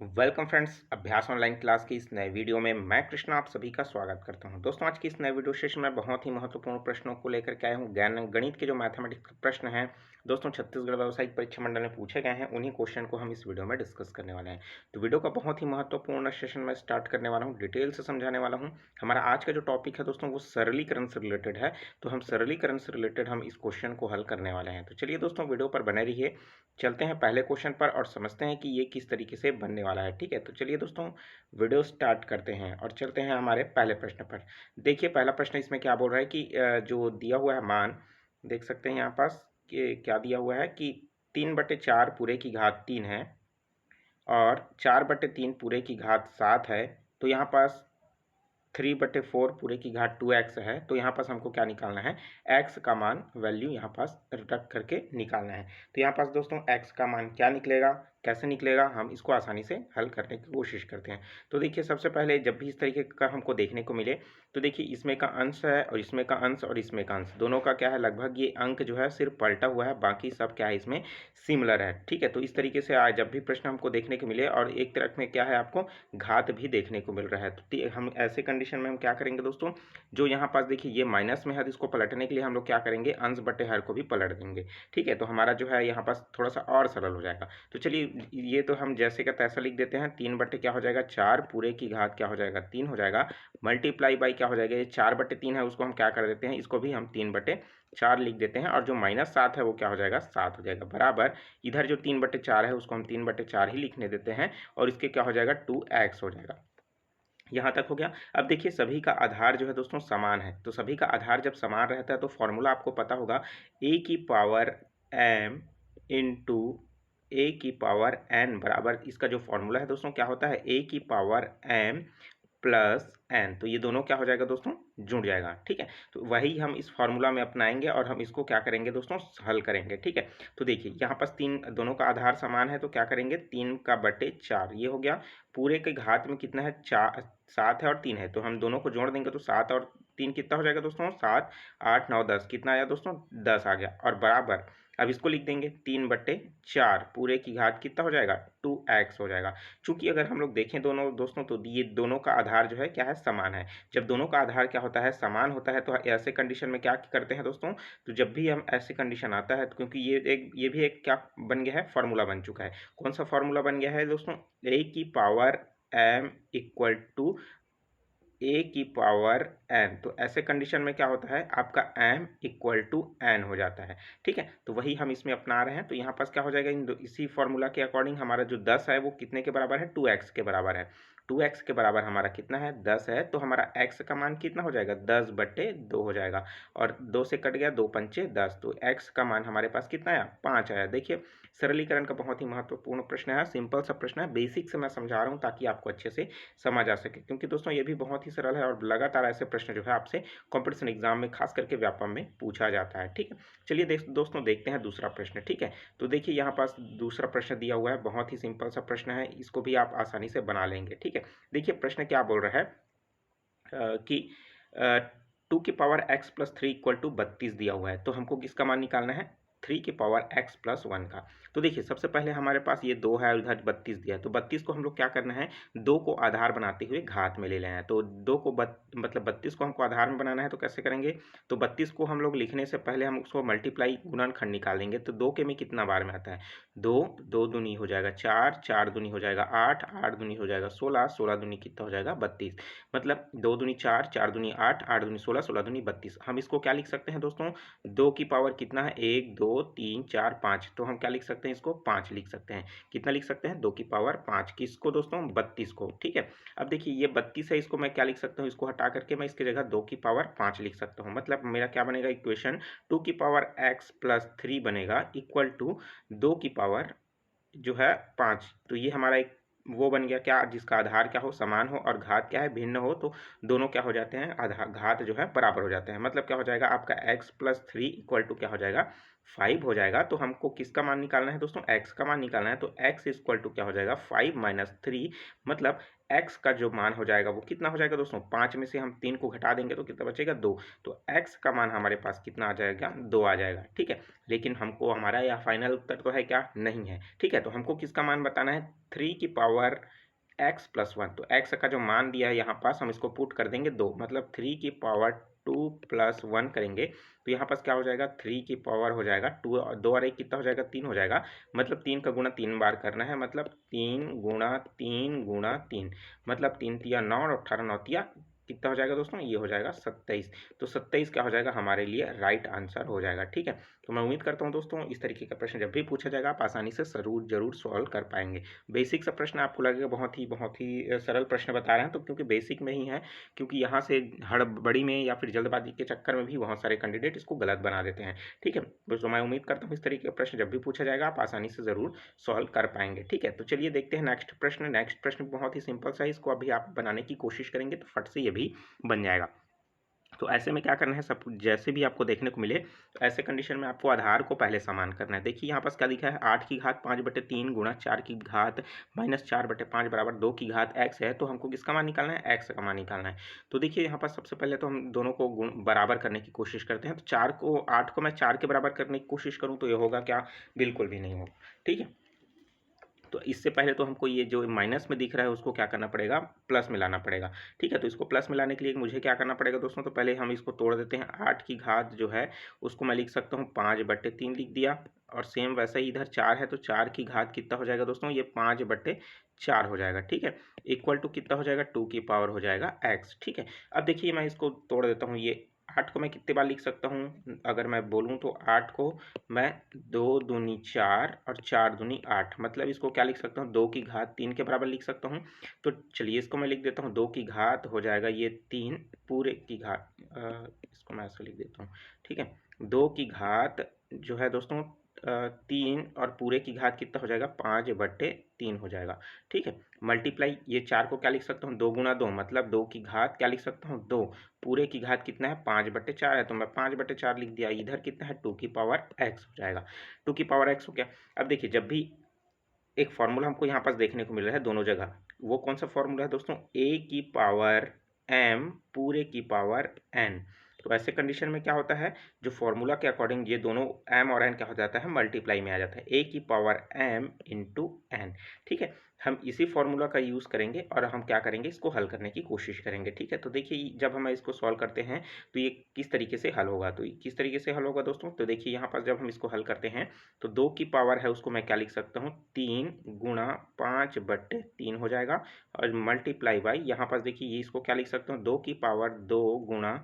Welcome friends, अभ्यास online class की इस नए वीडियो में मैं कृष्णा आप सभी का स्वागत करता हूं। दोस्तों, आज की इस नए वीडियो सेशन में बहुत ही महत्वपूर्ण प्रश्नों को लेकर के आया हूं। गणित के जो मैथमेटिक्स प्रश्न हैं दोस्तों, छत्तीसगढ़ व्यावसायिक परीक्षा मंडल में पूछे गए हैं, उन्हीं क्वेश्चन को हम इस वीडियो में डिस्कस करने वाले हैं। तो वीडियो का बहुत ही महत्वपूर्ण सेशन में स्टार्ट करने वाला हूँ, डिटेल से समझाने वाला हूँ। हमारा आज का जो टॉपिक है दोस्तों, वो सरलीकरण से रिलेटेड है। तो हम सरलीकरण से रिलेटेड हम इस क्वेश्चन को हल करने वाले हैं। तो चलिए दोस्तों, वीडियो पर बने रहिए। चलते हैं पहले क्वेश्चन पर और समझते हैं कि ये किस तरीके से बनने वाला है। ठीक है, तो चलिए दोस्तों, वीडियो स्टार्ट करते हैं और चलते हैं हमारे पहले प्रश्न पर। देखिए, पहला प्रश्न इसमें क्या बोल रहा है कि जो दिया हुआ है मान, देख सकते हैं यहाँ पास कि क्या दिया हुआ है कि 3/4 पूरे की घात 3 है और 4/3 पूरे की घात 7 है। तो यहाँ पास 3/4 पूरे की घात 2x है। तो यहाँ पास हमको क्या निकालना है, x का मान, वैल्यू यहाँ पास रख करके निकालना है। तो यहाँ पास दोस्तों x का मान क्या निकलेगा, कैसे निकलेगा, हम इसको आसानी से हल करने की कोशिश करते हैं। तो देखिए, सबसे पहले जब भी इस तरीके का हमको देखने को मिले तो देखिए, इसमें का अंश है और इसमें का अंश और इसमें का अंश, दोनों का क्या है, लगभग ये अंक जो है सिर्फ पलटा हुआ है, बाकी सब क्या है इसमें सिमिलर है। ठीक है, तो इस तरीके से आज जब भी प्रश्न हमको देखने को मिले और एक तरफ में क्या है, आपको घात भी देखने को मिल रहा है, तो हम ऐसे कंडीशन में हम क्या करेंगे दोस्तों, जो यहाँ पास देखिए ये माइनस में है, तो इसको पलटने के लिए हम लोग क्या करेंगे, अंश बटे हर को भी पलट देंगे। ठीक है, तो हमारा जो है यहाँ पास थोड़ा सा और सरल हो जाएगा। तो चलिए, ये तो हम जैसे का तैसा लिख देते हैं। 3 क्या हो जाएगा, 4 पूरे की घात क्या हो जाएगा, 3 हो जाएगा, मल्टीप्लाई बाई क्या हो जाएगा, ये 4/3 है, उसको हम क्या कर देते हैं, इसको भी हम 3/4 लिख देते हैं। और जो -7 है वो क्या हो जाएगा, 7 हो जाएगा, बराबर इधर जो 3/4 है उसको हम 3/4 ही लिखने देते हैं और इसके क्या हो जाएगा, 2x हो जाएगा। यहाँ तक हो गया। अब देखिए, सभी का आधार जो है दोस्तों समान है, तो सभी का आधार जब समान रहता है तो फॉर्मूला आपको पता होगा, a की पावर m इंटू a की पावर n बराबर, इसका जो फॉर्मूला है दोस्तों क्या होता है, a की पावर m प्लस n। तो ये दोनों क्या हो जाएगा दोस्तों, जुड़ जाएगा। ठीक है, तो वही हम इस फॉर्मूला में अपनाएंगे और हम इसको क्या करेंगे दोस्तों, हल करेंगे। ठीक है, तो देखिए यहाँ पास तीन, दोनों का आधार समान है, तो क्या करेंगे, 3/4 ये हो गया। पूरे के घात में कितना है, 7 है और 3 है, तो हम दोनों को जोड़ देंगे तो 7 और 3 कितना हो जाएगा दोस्तों, 7, 8, 9, 10, कितना आया दोस्तों, 10 आ गया। और बराबर अब इसको लिख देंगे, 3/4 पूरे की घात कितना हो जाएगा, 2x हो जाएगा। चूंकि अगर हम लोग देखें दोनों दोस्तों, तो ये दोनों का आधार जो है क्या है, समान है। जब दोनों का आधार क्या होता है, समान होता है, तो ऐसे कंडीशन में क्या करते हैं दोस्तों, तो जब भी हम ऐसे कंडीशन आता है, तो क्योंकि ये भी एक क्या बन गया है, फॉर्मूला बन चुका है। कौन सा फॉर्मूला बन गया है दोस्तों, a की power m equal to a की पावर n। तो ऐसे कंडीशन में क्या होता है, आपका m इक्वल टू n हो जाता है। ठीक है, तो वही हम इसमें अपना रहे हैं। तो यहाँ पास क्या हो जाएगा, इसी फॉर्मूला के अकॉर्डिंग हमारा जो 10 है वो कितने के बराबर है, 2x के बराबर है। 2x के बराबर हमारा कितना है, 10 है, तो हमारा x का मान कितना हो जाएगा, 10/2 हो जाएगा। और 2 से कट गया, 2 पंचे 10, तो x का मान हमारे पास कितना आया, 5 आया। देखिए, सरलीकरण का बहुत ही महत्वपूर्ण प्रश्न है, सिंपल सा प्रश्न है, बेसिक से मैं समझा रहा हूँ ताकि आपको अच्छे से समझ आ सके, क्योंकि दोस्तों ये भी बहुत ही सरल है और लगातार ऐसे प्रश्न जो है आपसे कंपटीशन एग्जाम में खास करके व्यापम में पूछा जाता है। ठीक है, चलिए दोस्तों देखते हैं दूसरा प्रश्न। ठीक है, तो देखिए यहाँ पास दूसरा प्रश्न दिया हुआ है, बहुत ही सिंपल सा प्रश्न है, इसको भी आप आसानी से बना लेंगे। ठीक है, देखिए प्रश्न क्या बोल रहा है कि 2 की पावर x+3 इक्वल टू 32 दिया हुआ है, तो हमको किसका मान निकालना है, 3 की पावर x+1 का। तो देखिए, सबसे पहले हमारे पास ये 2 है और इधर 32 दिया है, तो 32 को हम लोग क्या करना है, 2 को आधार बनाते हुए घात में ले लेना है। तो 2 को मतलब 32 को हमको आधार में बनाना है, तो कैसे करेंगे, तो 32 को हम लोग लिखने से पहले हम उसको मल्टीप्लाई, गुणनखंड निकालेंगे। तो 2 के में कितना बार में आता है, 2, 2 दूनी हो जाएगा 4, 4 दूनी हो जाएगा 8, 8 दूनी हो जाएगा 16, 16 दूनी कितना हो जाएगा, 32। मतलब 2 दूनी 4, 4 दूनी 8, 8 दूनी 16, 16 दूनी 32। हम इसको क्या लिख सकते हैं दोस्तों, 2 की पावर कितना है, 1, 2, 3, 4, 5, तो हम क्या लिख सकते हैं, इसको 5 लिख सकते हैं। कितना लिख सकते हैं, 2 की पावर 5, किसको दोस्तों, 32 को। ठीक है, अब देखिए ये 32 है, इसको मैं क्या लिख सकता हूँ, इसको हटा करके मैं इसकी जगह 2 की पावर 5 लिख सकता हूँ। मतलब मेरा क्या बनेगा इक्वेशन, 2 की पावर x+3 बनेगा इक्वल टू 2 की पावर जो है 5। तो ये हमारा एक वो बन गया क्या, जिसका आधार क्या हो, समान हो और घात क्या है, भिन्न हो, तो दोनों क्या हो जाते हैं, आधार घात जो है बराबर हो जाते हैं। मतलब क्या हो जाएगा, आपका x+3 इक्वल टू क्या हो जाएगा, 5 हो जाएगा तो हमको किसका मान निकालना है दोस्तों, x का मान निकालना है। तो x इक्वल टू क्या हो जाएगा 5 माइनस 3, मतलब x का जो मान हो जाएगा वो कितना हो जाएगा दोस्तों, 5 में से हम 3 को घटा देंगे तो कितना बचेगा 2। तो x का मान हमारे पास कितना आ जाएगा, 2 आ जाएगा। ठीक है, लेकिन हमको हमारा यह फाइनल उत्तर तो है क्या, नहीं है। ठीक है, तो हमको किसका मान बताना है, 3 की पावर x प्लस 1। तो x का जो मान दिया है यहाँ पास हम इसको पुट कर देंगे 2, मतलब 3 की पावर 2 प्लस 1 करेंगे तो यहाँ पास क्या हो जाएगा, 3 की पावर हो जाएगा 2, 2 और 1 कितना हो जाएगा, 3 हो जाएगा। मतलब 3 का गुणा 3 बार करना है, मतलब 3 गुणा 3 गुणा 3, मतलब 3 तिया 9 और 18 9 तिया कितना हो जाएगा दोस्तों, ये हो जाएगा 27। तो 27 क्या हो जाएगा हमारे लिए राइट आंसर हो जाएगा। ठीक है, तो मैं उम्मीद करता हूँ दोस्तों इस तरीके का प्रश्न जब भी पूछा जाएगा आप आसानी से जरूर सॉल्व कर पाएंगे। बेसिक सा प्रश्न आपको लगेगा बहुत ही सरल प्रश्न बता रहे हैं, तो क्योंकि बेसिक में ही है, क्योंकि यहाँ से हड़बड़ी में या फिर जल्दबाजी के चक्कर में भी बहुत सारे कैंडिडेट इसको गलत बना देते हैं। ठीक है, तो मैं उम्मीद करता हूँ इस तरीके का प्रश्न जब भी पूछा जाएगा आप आसानी से ज़रूर सॉल्व कर पाएंगे। ठीक है, तो चलिए देखते हैं नेक्स्ट प्रश्न। नेक्स्ट प्रश्न बहुत ही सिंपल सा है, इसको अभी आप बनाने की कोशिश करेंगे तो फट से ये भी बन जाएगा। तो ऐसे में क्या करना है, सब जैसे भी आपको देखने को मिले तो ऐसे कंडीशन में आपको आधार को पहले समान करना है। देखिए यहाँ पास क्या लिखा है, 8 की घात 5/3 गुणा 4 की घात माइनस 4/5 बराबर 2 की घात x है। तो हमको किसका मान निकालना है, x का मान निकालना है। तो देखिए यहाँ पास सबसे पहले तो हम दोनों को गुण बराबर करने की कोशिश करते हैं। तो 8 को मैं 4 के बराबर करने की कोशिश करूँ तो ये होगा क्या, बिल्कुल भी नहीं होगा। ठीक है, तो इससे पहले तो हमको ये जो माइनस में दिख रहा है उसको क्या करना पड़ेगा, प्लस में लाना पड़ेगा। ठीक है, तो इसको प्लस में लाने के लिए मुझे क्या करना पड़ेगा दोस्तों, तो पहले हम इसको तोड़ देते हैं। 8 की घात जो है उसको मैं लिख सकता हूँ 5/3 लिख दिया, और सेम वैसा ही इधर 4 है तो 4 की घात कितना हो जाएगा दोस्तों, ये 5/4 हो जाएगा। ठीक है, इक्वल टू कितना हो जाएगा, 2 की पावर हो जाएगा x। ठीक है, अब देखिए मैं इसको तोड़ देता हूँ। ये 8 को मैं कितने बार लिख सकता हूँ, अगर मैं बोलूँ तो 8 को मैं 2 दूनी 4 और 4 दूनी 8, मतलब इसको क्या लिख सकता हूँ, 2 की घात 3 के बराबर लिख सकता हूँ। तो चलिए इसको मैं लिख देता हूँ, 2 की घात हो जाएगा ये 3 पूरे की घात, इसको मैं ऐसे लिख देता हूँ। ठीक है, 2 की घात जो है दोस्तों 3 और पूरे की घात कितना हो जाएगा, 5/3 हो जाएगा। ठीक है, मल्टीप्लाई ये 4 को क्या लिख सकता हूँ, 2 गुना 2, मतलब 2 की घात क्या लिख सकता हूँ, 2, पूरे की घात कितना है 5/4 है तो मैं 5/4 लिख दिया। इधर कितना है 2 की पावर x हो जाएगा, 2 की पावर x हो गया। अब देखिए जब भी एक फॉर्मूला हमको यहाँ पास देखने को मिल रहा है दोनों जगह, वो कौन सा फॉर्मूला है दोस्तों, a की पावर m पूरे की पावर n। तो ऐसे कंडीशन में क्या होता है, जो फॉर्मूला के अकॉर्डिंग ये दोनों m और n क्या हो जाता है, मल्टीप्लाई में आ जाता है, a की पावर m इंटू n। ठीक है, हम इसी फॉर्मूला का यूज़ करेंगे और हम क्या करेंगे, इसको हल करने की कोशिश करेंगे। ठीक है, तो देखिए जब हम इसको सॉल्व करते हैं तो ये किस तरीके से हल होगा, तो किस तरीके से हल होगा दोस्तों, तो देखिए यहाँ पर जब हम इसको हल करते हैं तो 2 की पावर है उसको मैं क्या लिख सकता हूँ, 3 गुणा 5/3 हो जाएगा, और मल्टीप्लाई बाई यहाँ पर देखिए ये इसको क्या लिख सकता हूँ, 2 की पावर 2 गुणा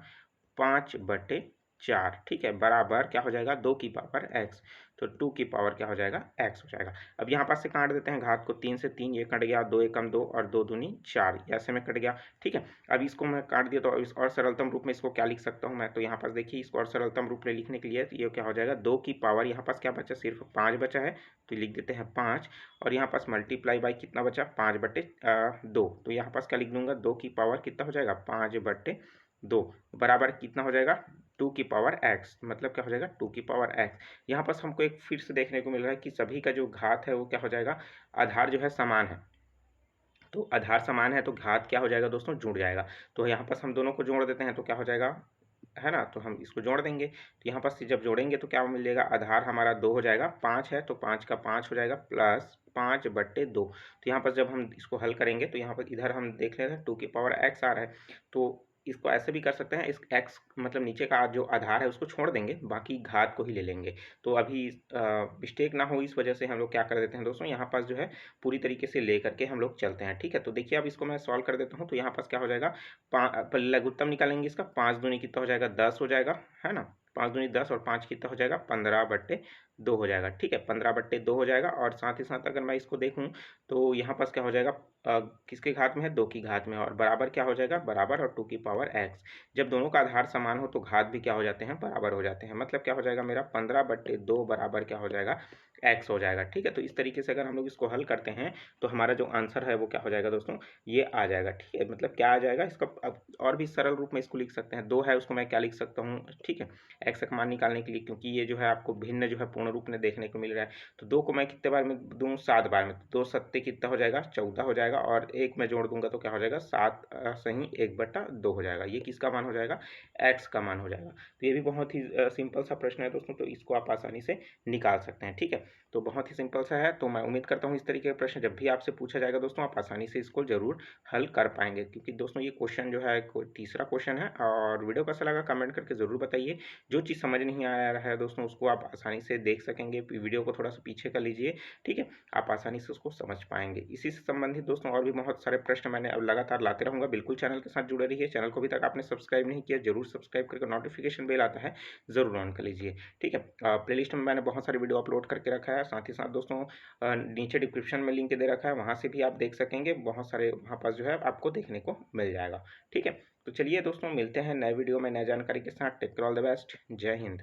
5/4। ठीक है, बराबर क्या हो जाएगा, 2 की पावर x। तो 2 की पावर क्या हो जाएगा, x हो जाएगा। अब यहाँ पास से काट देते हैं घात को, 3 से 3 ये कट गया, 2 एकम 2 और 2 दूनी 4, ऐसे में कट गया। ठीक है, अब इसको मैं काट दिया तो इस और सरलतम रूप में इसको क्या लिख सकता हूँ मैं, तो यहाँ पास देखिए इसको और सरलतम रूप में लिखने के लिए ये क्या हो जाएगा, 2 की पावर यहाँ पास क्या बचा, सिर्फ 5 बचा है तो लिख देते हैं 5, और यहाँ पास मल्टीप्लाई बाई कितना बचा, 5/2। तो यहाँ पास क्या लिख दूंगा, 2 की पावर कितना हो जाएगा, 5/2 बराबर कितना हो जाएगा, 2 की पावर x, मतलब क्या हो जाएगा 2 की पावर x। यहाँ पर हमको एक फिर से देखने को मिल रहा है कि सभी का जो घात है वो क्या हो जाएगा, आधार जो है समान है। तो आधार समान है तो घात क्या हो जाएगा दोस्तों, जुड़ जाएगा। तो यहाँ पर हम दोनों को जोड़ देते हैं तो क्या हो जाएगा, है ना, तो हम इसको जोड़ देंगे। तो यहाँ पर जब जोड़ेंगे तो क्या मिलेगा, आधार हमारा 2 हो जाएगा, 5 है तो 5 का 5 हो जाएगा प्लस 5/2। तो यहाँ पर जब हम इसको हल करेंगे तो यहाँ पर इधर हम देख लेते हैं 2 की पावर x आ रहा है, तो इसको ऐसे भी कर सकते हैं, इस x मतलब नीचे का जो आधार है उसको छोड़ देंगे, बाकी घात को ही ले लेंगे। तो अभी मिस्टेक ना हो इस वजह से हम लोग क्या कर देते हैं दोस्तों, यहाँ पास जो है पूरी तरीके से ले करके हम लोग चलते हैं। ठीक है, तो देखिए अब इसको मैं सॉल्व कर देता हूँ। तो यहाँ पास क्या हो जाएगा, लघुत्तम निकालेंगे इसका, 5 दूनी कितना हो जाएगा, 10 हो जाएगा, है ना, 5 दूनी 10 और 5 कितना हो जाएगा, 15/2। 2 हो जाएगा, ठीक है, 15/2 हो जाएगा। और साथ ही साथ अगर मैं इसको देखूँ तो यहाँ पास क्या हो जाएगा, किसके घात में है, 2 की घात में है, और बराबर क्या हो जाएगा, बराबर और 2 की पावर x। जब दोनों का आधार समान हो तो घात भी क्या हो जाते हैं, बराबर हो जाते हैं। मतलब क्या हो जाएगा मेरा 15/2 बराबर क्या हो जाएगा, x हो जाएगा, ठीक है। तो इस तरीके से अगर हम लोग इसको हल करते हैं तो हमारा जो आंसर है वो क्या हो जाएगा दोस्तों, ये आ जाएगा, ठीक है। मतलब क्या आ जाएगा इसका, अब और भी सरल रूप में इसको लिख सकते हैं। 2 है उसको मैं क्या लिख सकता हूँ, ठीक है, x का मान निकालने के लिए, क्योंकि ये जो है आपको भिन्न जो है पूर्ण रूप में देखने को मिल रहा है। तो 2 को मैं कितने बार में दूँ, 7 बार में। 2 सत्ते कितना हो जाएगा, 14 हो जाएगा, और 1 में जोड़ दूंगा तो क्या हो जाएगा, 7 सही 1/2 हो जाएगा। ये किसका मान हो जाएगा, x का मान हो जाएगा। तो ये भी बहुत ही सिंपल सा प्रश्न है दोस्तों, तो इसको आप आसानी से निकाल सकते हैं, ठीक है। तो बहुत ही सिंपल सा है। तो मैं उम्मीद करता हूँ इस तरीके का प्रश्न जब भी आपसे पूछा जाएगा दोस्तों, आप आसानी से इसको जरूर हल कर पाएंगे, क्योंकि दोस्तों ये क्वेश्चन जो है तीसरा क्वेश्चन है। और वीडियो कैसा लगा कमेंट करके ज़रूर बताइए। जो चीज़ समझ नहीं आ रहा है दोस्तों उसको आप आसानी से देख सकेंगे, वीडियो को थोड़ा सा पीछे कर लीजिए, ठीक है, आप आसानी से उसको समझ पाएंगे। इसी से संबंधित दोस्तों और भी बहुत सारे प्रश्न मैंने अब लगातार लाते रहूँगा। बिल्कुल चैनल के साथ जुड़े रहिए। चैनल को अभी तक आपने सब्सक्राइब नहीं किया, जरूर सब्सक्राइब करके नोटिफिकेशन बेल आता है ज़रूर ऑन कर लीजिए, ठीक है। प्लेलिस्ट में मैंने बहुत सारी वीडियो अपलोड करके रखा है। साथ ही साथ दोस्तों नीचे डिस्क्रिप्शन में लिंक दे रखा है, वहाँ से भी आप देख सकेंगे। बहुत सारे वहाँ पास जो है आपको देखने को मिल जाएगा, ठीक है। तो चलिए दोस्तों मिलते हैं नए वीडियो में नए जानकारी के साथ। Take care, all the best, जय हिंद।